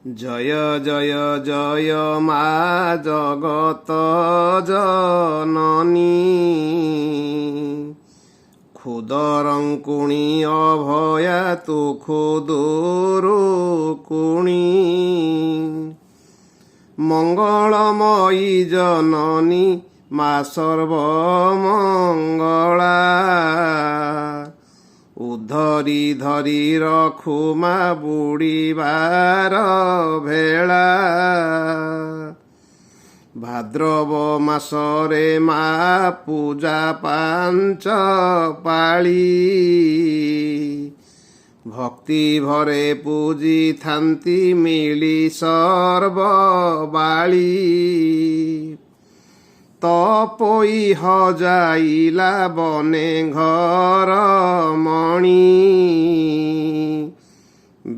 জয় জয় জয় মা জগত জননী ক্ষুদরঙ্কুণী অভয়া তু ক্ষুদুরুকুণী মঙ্গলময়ী জননী মা সর্বমঙ্গলা উদ্ধরি ধরি রখু মা বুড়িবার ভেলা ভাদ্রব মাসরে মা পূজা ପାଞ୍ଚ ପାଳି ভক্তি ভরে ପୂଜିଥାନ୍ତି ମିଳି ସର୍ବବାଳି ତପୋଇ ହଜାଇଲା ବନେ ଘର ମଣି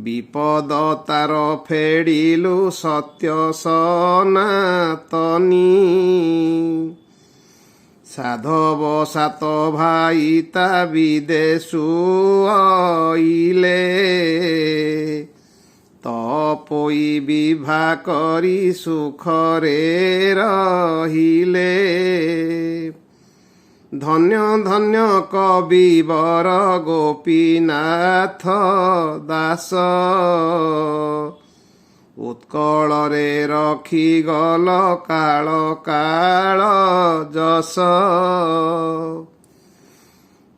ବିପଦ ତାର ଫେଡ଼ିଲୁ ସତ୍ୟ ସନାତନୀ ସାଧବ ସାତ ଭାଇ ତା ବିଦେଶୁ ଅଇଲେ ତପୋଇ ବିଭା କରି ସୁଖରେ ରହିଲେ ଧନ୍ୟ ଧନ୍ୟ କବିବର ଗୋପୀନାଥ ଦାସ ଉତ୍କଳରେ ରଖିଗଲ କାଳ କାଳ ଯଶ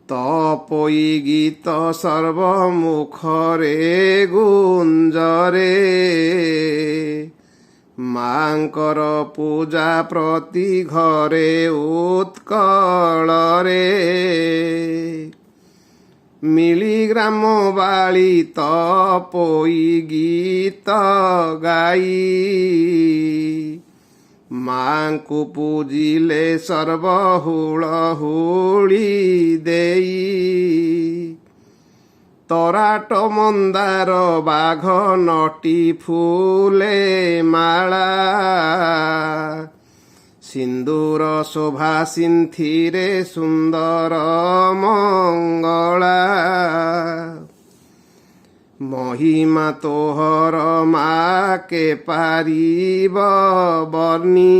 ତପୋଇ ଗୀତ ସର୍ବମୁଖରେ ଗୁଞ୍ଜରେ ମାଙ୍କର ପୂଜା ପ୍ରତି ଘରେ ଉତ୍କଳରେ ମିଳିଗ୍ରାମ ବାଳି ତପୋଇ ଗୀତ ଗାଇ ମାଙ୍କୁ ପୂଜିଲେ ସର୍ବହୁଳ ହୁଳି ଦେଇ ତରାଟ ମନ୍ଦାର ବାଘ ନଟି ଫୁଲେ ମାଳା ସିନ୍ଦୁର ଶୋଭା ସିନ୍ଥିରେ ସୁନ୍ଦର ମଙ୍ଗଳା ମହିମା ତୋହର ମା କେ ପାରିବ ବର୍ଣ୍ଣି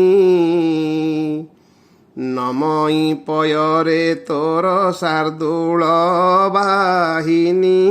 ନମଇ ପୟରେ ତୋର ଶାର୍ଦୁଳ ବାହିନୀ।